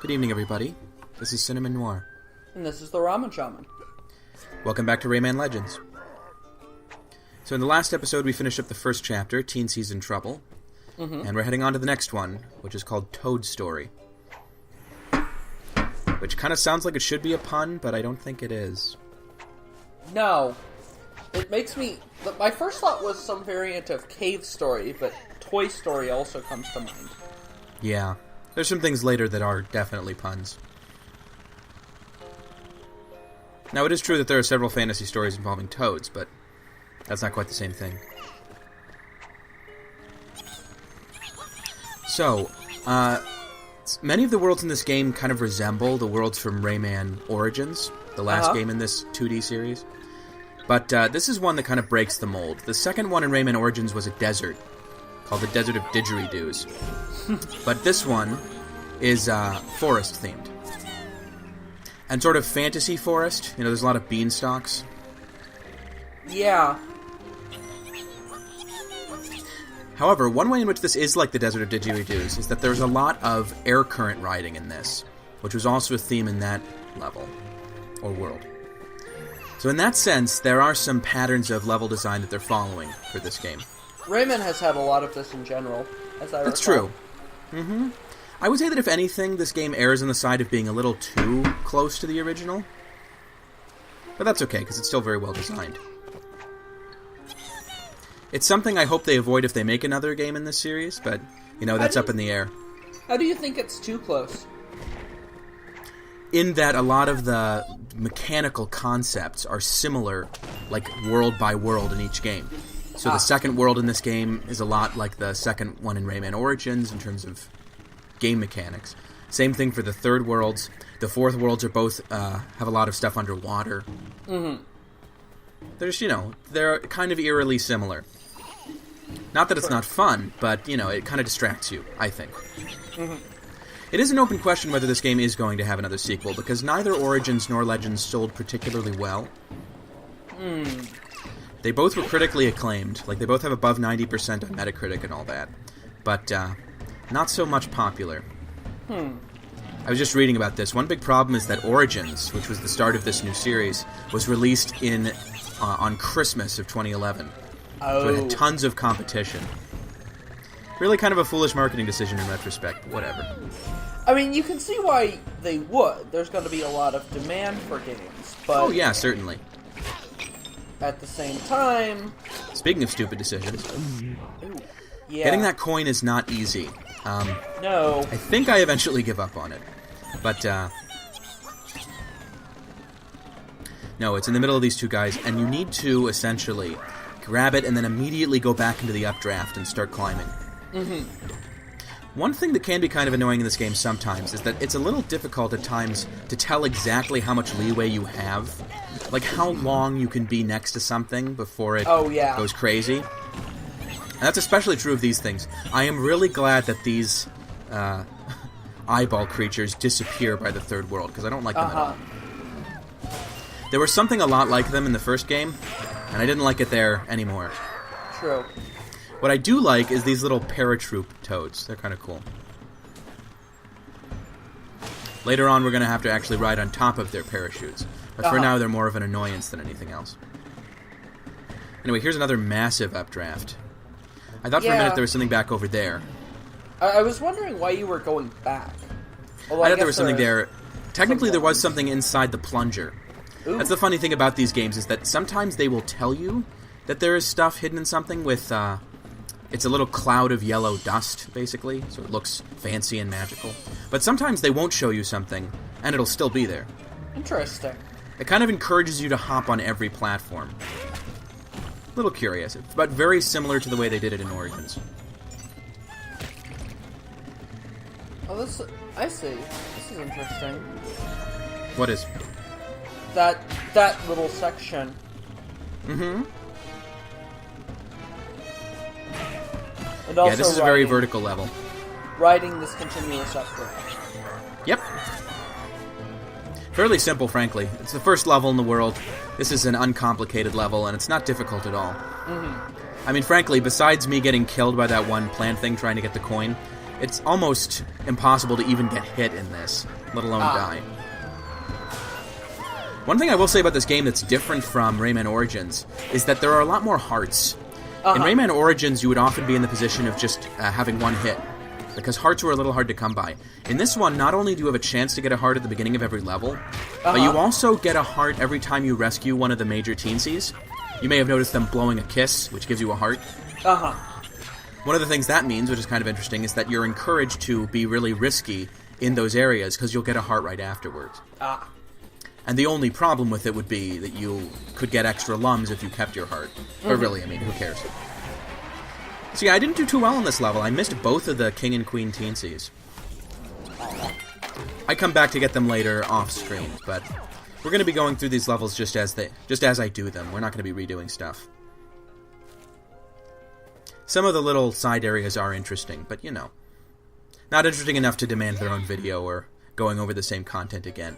Good evening, everybody. This is Cinnamon Noir. And this is the Ramen Shaman. Welcome back to Rayman Legends. So in the last episode, we finished up the first chapter, Teen Season Trouble. And we're heading on to the next one, which is called Toad Story. Which kind of sounds like it should be a pun, but I don't think it is. No. It makes me... My first thought was some variant of Cave Story, but Toy Story also comes to mind. Yeah. There's some things later that are definitely puns. Now, it is true that there are several fantasy stories involving toads, but that's not quite the same thing. So, many of the worlds in this game kind of resemble the worlds from Rayman Origins, the last game in this 2D series. But this is one that kind of breaks the mold. The second one in Rayman Origins was a desert, called the Desert of Didgeridoos. But this one is forest-themed. And sort of fantasy forest. You know, there's a lot of beanstalks. Yeah. However, one way in which this is like the Desert of Didgeridoos is that there's a lot of air current riding in this, which was also a theme in that level, or world. So in that sense, there are some patterns of level design that they're following for this game. Rayman has had a lot of this in general, as I recall. That's true. I would say that if anything, this game errs on the side of being a little too close to the original. But that's okay, because it's still very well designed. It's something I hope they avoid if they make another game in this series, but, you know, that's up in the air. How do you think it's too close? In that a lot of the mechanical concepts are similar, like, world by world in each game. So the second world in this game is a lot like the second one in Rayman Origins in terms of game mechanics. Same thing for the third worlds. The fourth worlds are both have a lot of stuff underwater. There's, you know, they're kind of eerily similar. Not that it's not fun, but, you know, it kind of distracts you, I think. It is an open question whether this game is going to have another sequel, because neither Origins nor Legends sold particularly well. They both were critically acclaimed. Like, they both have above 90% on Metacritic and all that. But, not so much popular. I was just reading about this. One big problem is that Origins, which was the start of this new series, was released on Christmas of 2011. So it had tons of competition. Really kind of a foolish marketing decision in retrospect, but whatever. I mean, you can see why they would. There's going to be a lot of demand for games, but... Oh, yeah, certainly. At the same time... Speaking of stupid decisions, Yeah. getting that coin is not easy. No. I think I eventually give up on it. But, no, it's in the middle of these two guys, and you need to, essentially, grab it and then immediately go back into the updraft and start climbing. One thing that can be kind of annoying in this game sometimes is that it's a little difficult at times to tell exactly how much leeway you have. Like, how long you can be next to something before it goes crazy. And that's especially true of these things. I am really glad that these eyeball creatures disappear by the third world, because I don't like them at all. There was something a lot like them in the first game, and I didn't like it there anymore. True. What I do like is these little paratroop toads. They're kind of cool. Later on, we're going to have to actually ride on top of their parachutes. But for now, they're more of an annoyance than anything else. Anyway, here's another massive updraft. I thought for a minute there was something back over there. I was wondering why you were going back. Although I thought there was something there. Technically, there was something inside the plunger. That's the funny thing about these games, is that sometimes they will tell you that there is stuff hidden in something with... it's a little cloud of yellow dust, basically, so it looks fancy and magical. But sometimes they won't show you something, and it'll still be there. Interesting. It kind of encourages you to hop on every platform. A little curious, but very similar to the way they did it in Origins. Oh, I see. This is interesting. What is? That little section. And also yeah, this is a very vertical level. Riding this continuous updraft. Yep. Fairly simple, frankly. It's the first level in the world. This is an uncomplicated level, and it's not difficult at all. I mean, frankly, besides me getting killed by that one plant thing trying to get the coin, It's almost impossible to even get hit in this, let alone die. One thing I will say about this game that's different from Rayman Origins is that there are a lot more hearts. In Rayman Origins, you would often be in the position of just having one hit, because hearts were a little hard to come by. In this one, not only do you have a chance to get a heart at the beginning of every level, but you also get a heart every time you rescue one of the major teensies. You may have noticed them blowing a kiss, which gives you a heart. One of the things that means, which is kind of interesting, is that you're encouraged to be really risky in those areas, because you'll get a heart right afterwards. And the only problem with it would be that you could get extra lums if you kept your heart. But really, I mean, who cares? So yeah, I didn't do too well on this level. I missed both of the King and Queen teensies. I come back to get them later off screen, but we're going to be going through these levels just as I do them. We're not going to be redoing stuff. Some of the little side areas are interesting, but you know, not interesting enough to demand their own video or going over the same content again.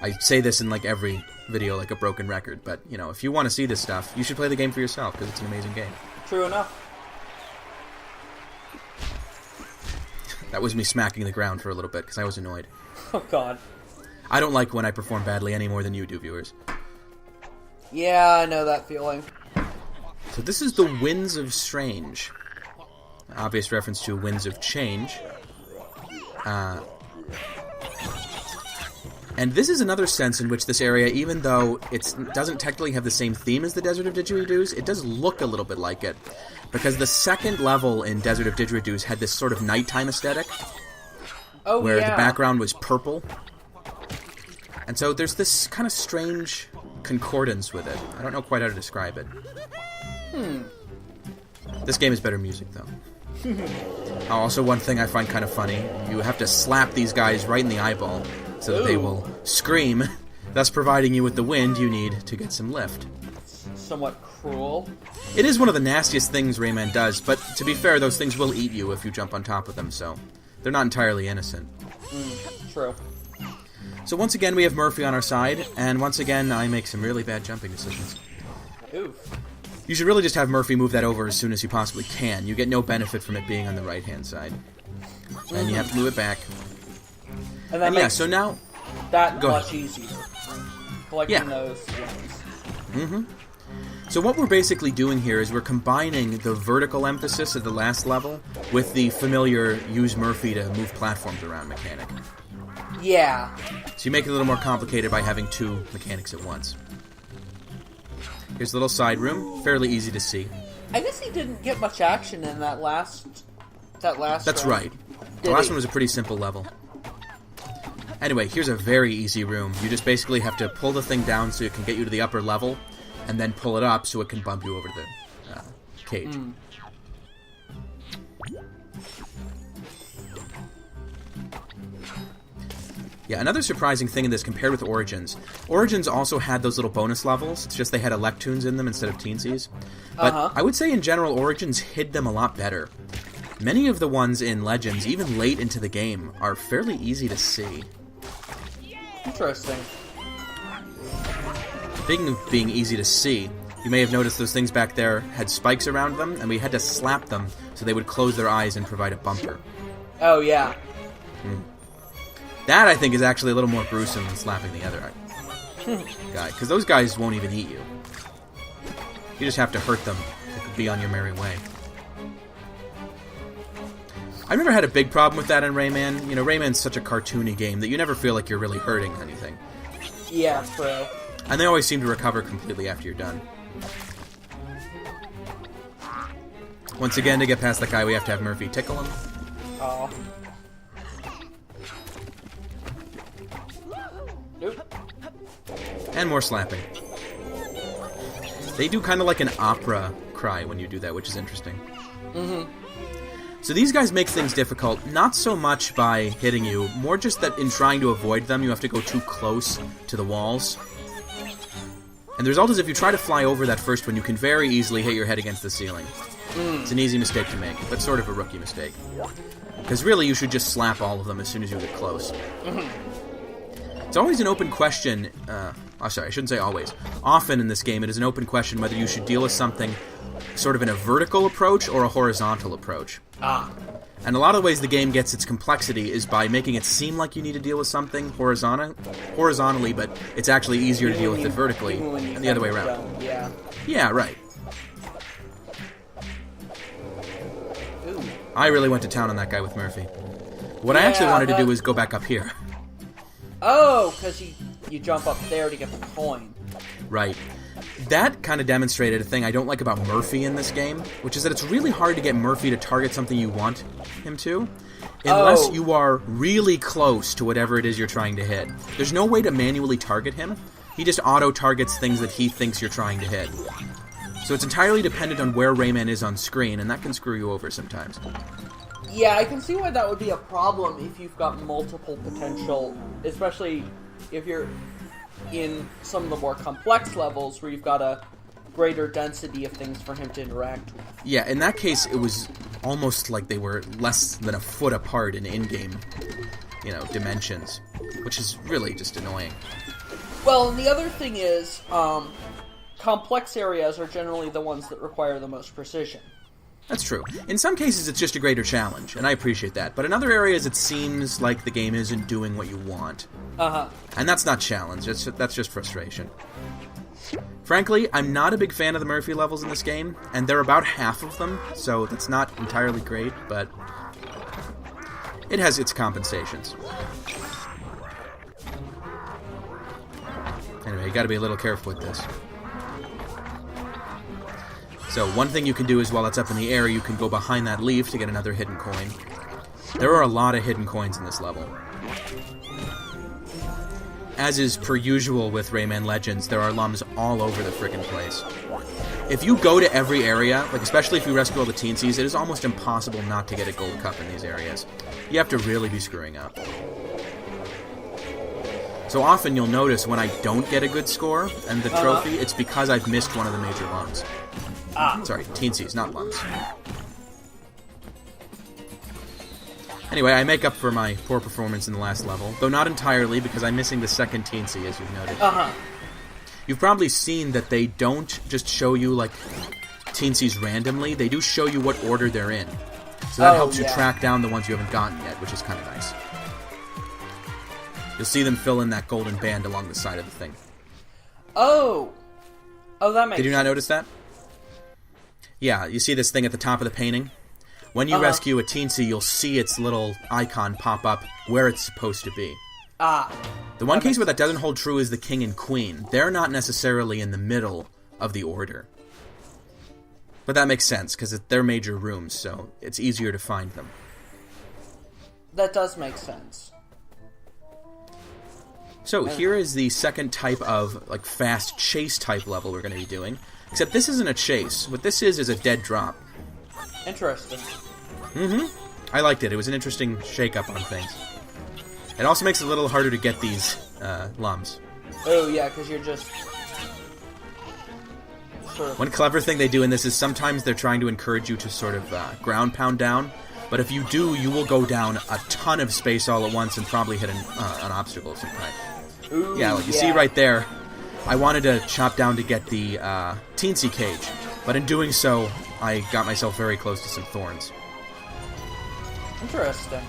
I say this in like every video like a broken record, but you know, if you want to see this stuff, you should play the game for yourself because it's an amazing game. True enough. That was me smacking the ground for a little bit because I was annoyed. Oh god. I don't like when I perform badly any more than you do, viewers. Yeah, I know that feeling. So this is the Winds of Strange. Obvious reference to Winds of Change. And this is another sense in which this area, even though it doesn't technically have the same theme as the Desert of Didgeridoos, it does look a little bit like it. Because the second level in Desert of Didgeridoos had this sort of nighttime aesthetic. Where the background was purple. And so there's this kind of strange concordance with it. I don't know quite how to describe it. This game has better music, though. Also, one thing I find kind of funny, you have to slap these guys right in the eyeball so that they will scream, thus providing you with the wind you need to get some lift. Somewhat cruel. It is one of the nastiest things Rayman does, but to be fair, those things will eat you if you jump on top of them, so they're not entirely innocent. True. So once again, we have Murphy on our side, and once again, I make some really bad jumping decisions. Oof. You should really just have Murphy move that over as soon as you possibly can. You get no benefit from it being on the right-hand side. And you have to move it back. And that makes so now... that much easier. Collecting those ones. So what we're basically doing here is we're combining the vertical emphasis of the last level with the familiar use Murphy to move platforms around mechanic. Yeah. So you make it a little more complicated by having two mechanics at once. Here's a little side room, fairly easy to see. I guess he didn't get much action in that last That's round. right. The last one was a pretty simple level. Anyway, here's a very easy room. You just basically have to pull the thing down so it can get you to the upper level, and then pull it up so it can bump you over to the cage. Yeah, another surprising thing in this compared with Origins. Origins also had those little bonus levels, it's just they had Electoons in them instead of teensies. But I would say in general, Origins hid them a lot better. Many of the ones in Legends, even late into the game, are fairly easy to see. Interesting. Speaking of being easy to see, you may have noticed those things back there had spikes around them, and we had to slap them so they would close their eyes and provide a bumper. Oh, yeah. That, I think, is actually a little more gruesome than slapping the other guy, because those guys won't even eat you. You just have to hurt them to be on your merry way. I've never had a big problem with that in Rayman. You know, Rayman's such a cartoony game that you never feel like you're really hurting anything. Yeah, true. And they always seem to recover completely after you're done. Once again, to get past that guy, we have to have Murphy tickle him. Oh. Nope. And more slapping. They do kind of like an opera cry when you do that, which is interesting. So these guys make things difficult, not so much by hitting you, more just that in trying to avoid them, you have to go too close to the walls. And the result is if you try to fly over that first one, you can very easily hit your head against the ceiling. It's an easy mistake to make, but sort of a rookie mistake. Because really, you should just slap all of them as soon as you get close. It's always an open question, sorry, I shouldn't say always. Often in this game, it is an open question whether you should deal with something sort of in a vertical approach or a horizontal approach. And a lot of the ways the game gets its complexity is by making it seem like you need to deal with something horizontally, but it's actually easier to deal with it vertically, and the other way around. Yeah, right. Ooh. I really went to town on that guy with Murphy. What I actually wanted to do was go back up here. Oh, because you jump up there to get the coin. Right. That kind of demonstrated a thing I don't like about Murphy in this game, which is that it's really hard to get Murphy to target something you want him to, unless you are really close to whatever it is you're trying to hit. There's no way to manually target him. He just auto-targets things that he thinks you're trying to hit. So it's entirely dependent on where Rayman is on screen, and that can screw you over sometimes. Yeah, I can see why that would be a problem if you've got multiple potential, especially if you're in some of the more complex levels where you've got a greater density of things for him to interact with. Yeah, in that case, it was almost like they were less than a foot apart in in-game, dimensions, which is really just annoying. Well, and the other thing is, complex areas are generally the ones that require the most precision. That's true. In some cases, it's just a greater challenge, and I appreciate that. But in other areas, it seems like the game isn't doing what you want. And that's not challenge, that's just frustration. Frankly, I'm not a big fan of the Murphy levels in this game, and there are about half of them, so that's not entirely great, but it has its compensations. Anyway, you gotta be a little careful with this. So one thing you can do is while it's up in the air, you can go behind that leaf to get another hidden coin. There are a lot of hidden coins in this level. As is per usual with Rayman Legends, there are lums all over the frickin' place. If you go to every area, like especially if you rescue all the teensies, it is almost impossible not to get a gold cup in these areas. You have to really be screwing up. So often you'll notice when I don't get a good score and the trophy, it's because I've missed one of the major lums. Sorry, teensies, not lums. Anyway, I make up for my poor performance in the last level, though not entirely, because I'm missing the second teensy, as you've noted. You've probably seen that they don't just show you, like, teensies randomly, they do show you what order they're in. So that helps you track down the ones you haven't gotten yet, which is kind of nice. You'll see them fill in that golden band along the side of the thing. Oh, that makes sense. Did you not notice that? Yeah, you see this thing at the top of the painting? When you rescue a teensy, you'll see its little icon pop up where it's supposed to be. The one case where that doesn't hold true is the king and queen. They're not necessarily in the middle of the order. But that makes sense, because they're major rooms, so it's easier to find them. That does make sense. So here is the second type of like fast chase type level we're going to be doing. Except this isn't a chase. What this is a dead drop. Interesting. I liked it. It was an interesting shake-up on things. It also makes it a little harder to get these lums. Oh yeah, because you're just... One clever thing they do in this is sometimes they're trying to encourage you to sort of ground pound down. But if you do, you will go down a ton of space all at once and probably hit an obstacle of some kind. Ooh, yeah, like you see right there, I wanted to chop down to get the teensy cage, but in doing so, I got myself very close to some thorns. Interesting.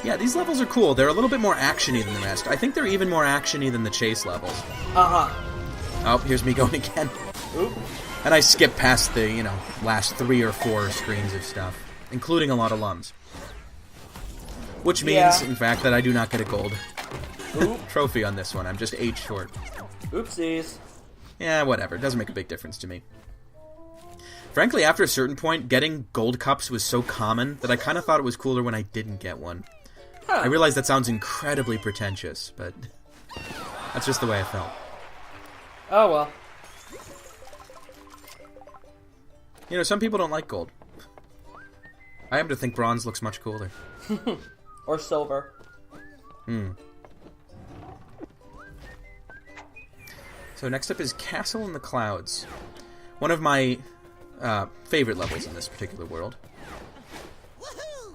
Yeah, these levels are cool. They're a little bit more action-y than the rest. I think they're even more action-y than the chase levels. Oh, here's me going again. Oop. And I skip past the, last 3 or 4 screens of stuff, including a lot of lums. Which means, in fact, that I do not get a gold trophy on this one. I'm just 8 short. Oopsies. Yeah, whatever. It doesn't make a big difference to me. Frankly, after a certain point, getting gold cups was so common that I kind of thought it was cooler when I didn't get one. I realize that sounds incredibly pretentious, but that's just the way I felt. Oh, well. Some people don't like gold. I happen to think bronze looks much cooler. Or silver. So next up is Castle in the Clouds. One of my favorite levels in this particular world.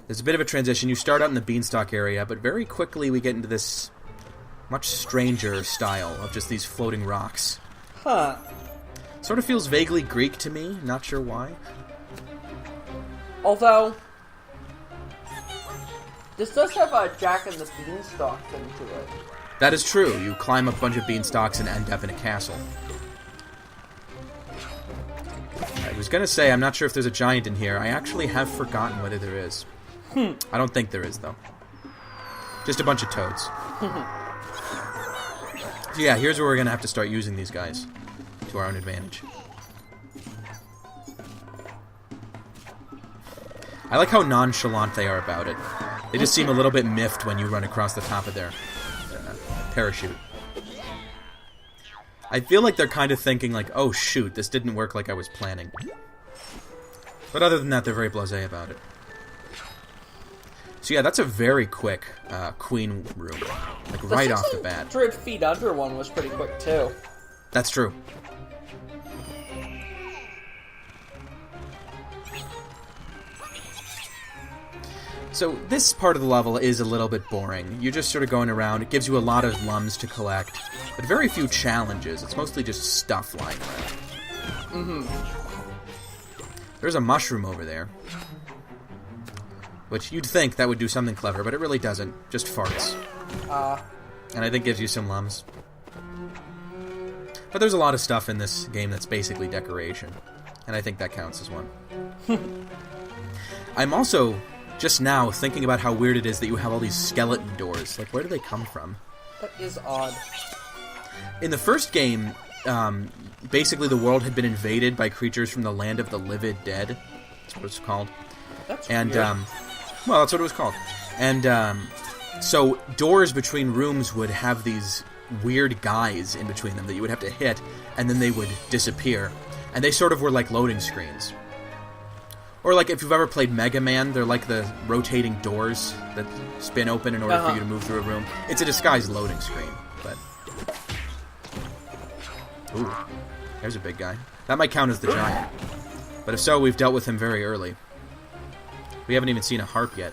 There's a bit of a transition. You start out in the beanstalk area, but very quickly we get into this much stranger style of just these floating rocks. Sort of feels vaguely Greek to me, not sure why. Although, this does have a Jack and the Beanstalk thing to it. That is true. You climb up a bunch of beanstalks and end up in a castle. I was gonna say, I'm not sure if there's a giant in here. I actually have forgotten whether there is. I don't think there is, though. Just a bunch of toads. So yeah, here's where we're gonna have to start using these guys to our own advantage. I like how nonchalant they are about it. They just seem a little bit miffed when you run across the top of their parachute. I feel like they're kind of thinking like, oh shoot, this didn't work like I was planning. But other than that, they're very blasé about it. So yeah, that's a very quick queen room. Like right off the bat. 600 feet under one was pretty quick too. That's true. So this part of the level is a little bit boring. You're just sort of going around. It gives you a lot of lums to collect, but very few challenges. It's mostly just stuff lying around. There's a mushroom over there, which you'd think that would do something clever, but it really doesn't. Just farts. And I think gives you some lums. But there's a lot of stuff in this game that's basically decoration, and I think that counts as one. I'm also just now thinking about how weird it is that you have all these skeleton doors. Like, where do they come from? That is odd. In the first game, basically the world had been invaded by creatures from the land of the livid dead. That's what it's called. That's and weird. Well, that's what it was called. And so doors between rooms would have these weird guys in between them that you would have to hit, and then they would disappear. And they sort of were like loading screens. Or like if you've ever played Mega Man, they're like the rotating doors that spin open in order for you to move through a room. It's a disguised loading screen, but... Ooh, there's a big guy. That might count as the giant. But if so, we've dealt with him very early. We haven't even seen a harp yet.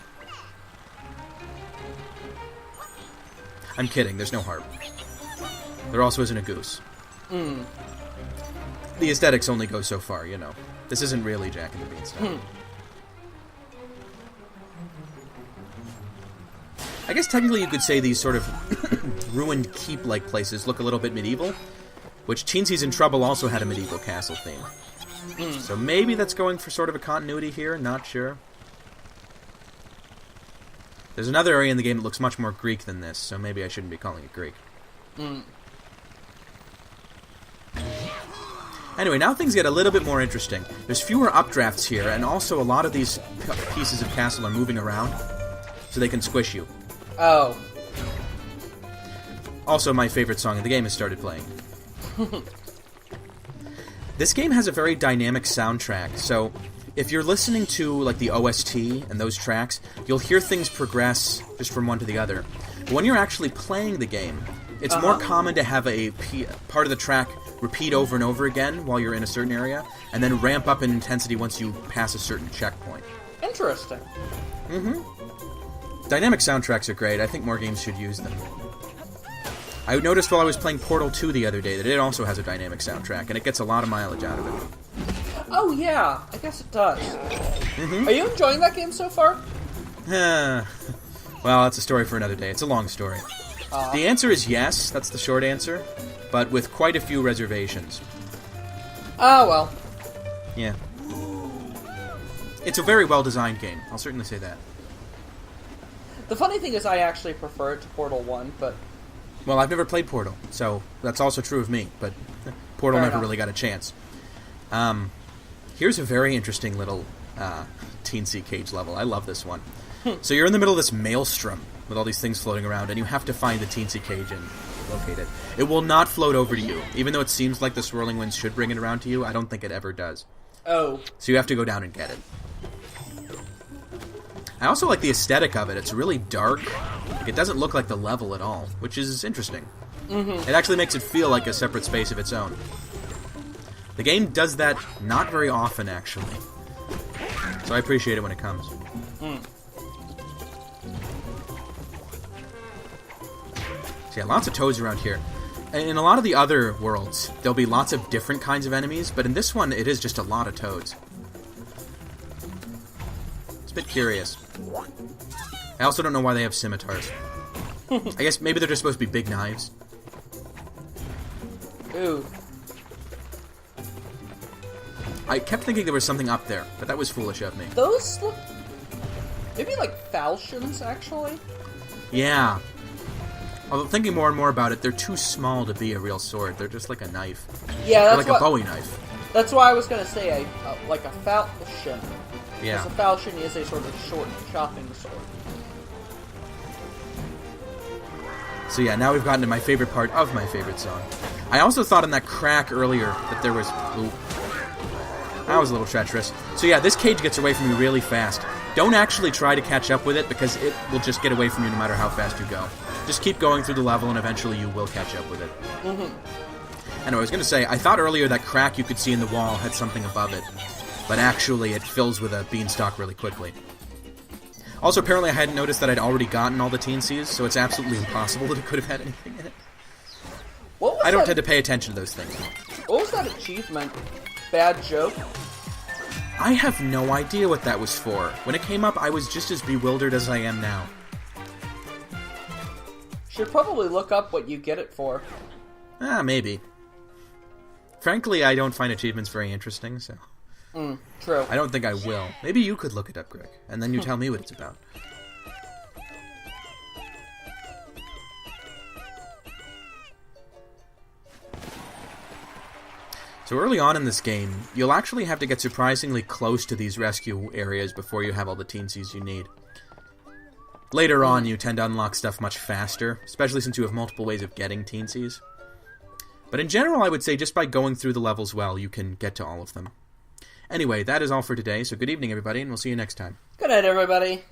I'm kidding, there's no harp. There also isn't a goose. The aesthetics only go so far, you know. This isn't really Jack and the Beanstalk. I guess technically you could say these sort of ruined keep-like places look a little bit medieval, which Teensy's in Trouble also had a medieval castle theme. So maybe that's going for sort of a continuity here, not sure. There's another area in the game that looks much more Greek than this, so maybe I shouldn't be calling it Greek. Anyway, now things get a little bit more interesting. There's fewer updrafts here, and also a lot of these pieces of castle are moving around, so they can squish you. Oh. Also, my favorite song in the game has started playing. This game has a very dynamic soundtrack, so if you're listening to like the OST and those tracks, you'll hear things progress just from one to the other. But when you're actually playing the game, it's more common to have a part of the track repeat over and over again while you're in a certain area, and then ramp up in intensity once you pass a certain checkpoint. Interesting. Dynamic soundtracks are great. I think more games should use them. I noticed while I was playing Portal 2 the other day that it also has a dynamic soundtrack, and it gets a lot of mileage out of it. Oh yeah, I guess it does. Are you enjoying that game so far? Well, that's a story for another day. It's a long story. The answer is yes, that's the short answer, but with quite a few reservations. Oh, well. Yeah. It's a very well-designed game, I'll certainly say that. The funny thing is I actually prefer it to Portal 1, but... Well, I've never played Portal, so that's also true of me, but Portal never really got a chance. Here's a very interesting little Teensy Cage level. I love this one. So you're in the middle of this maelstrom with all these things floating around, and you have to find the Teensy Cage and locate it. It will not float over to you. Even though it seems like the swirling winds should bring it around to you, I don't think it ever does. Oh. So you have to go down and get it. I also like the aesthetic of it. It's really dark. Like, it doesn't look like the level at all, which is interesting. It actually makes it feel like a separate space of its own. The game does that not very often, actually. So I appreciate it when it comes. So yeah, lots of toads around here. In a lot of the other worlds, there'll be lots of different kinds of enemies, but in this one, it is just a lot of toads. It's a bit curious. I also don't know why they have scimitars. I guess maybe they're just supposed to be big knives. Ooh. I kept thinking there was something up there, but that was foolish of me. Those look... maybe like falchions, actually? Yeah. Although thinking more and more about it, they're too small to be a real sword. They're just like a knife. Yeah, that's like a Bowie knife. That's why I was going to say like a falchion. Yeah. Because a falchion is a sort of short chopping sword. So yeah, now we've gotten to my favorite part of my favorite song. I also thought in that crack earlier that there was... Ooh. That was a little treacherous. So yeah, this cage gets away from you really fast. Don't actually try to catch up with it, because it will just get away from you no matter how fast you go. Just keep going through the level, and eventually you will catch up with it. Mm-hmm. Anyway, I was going to say, I thought earlier that crack you could see in the wall had something above it. But actually, it fills with a beanstalk really quickly. Also, apparently I hadn't noticed that I'd already gotten all the teensies, so it's absolutely impossible that it could have had anything in it. I don't tend to pay attention to those things. What was that achievement? Bad joke? I have no idea what that was for. When it came up, I was just as bewildered as I am now. Should probably look up what you get it for. Maybe. Frankly, I don't find achievements very interesting, so... True. I don't think I will. Maybe you could look it up, Greg, and then you tell me what it's about. So early on in this game, you'll actually have to get surprisingly close to these rescue areas before you have all the teensies you need. Later on, you tend to unlock stuff much faster, especially since you have multiple ways of getting teensies. But in general, I would say just by going through the levels well, you can get to all of them. Anyway, that is all for today, so good evening, everybody, and we'll see you next time. Good night, everybody.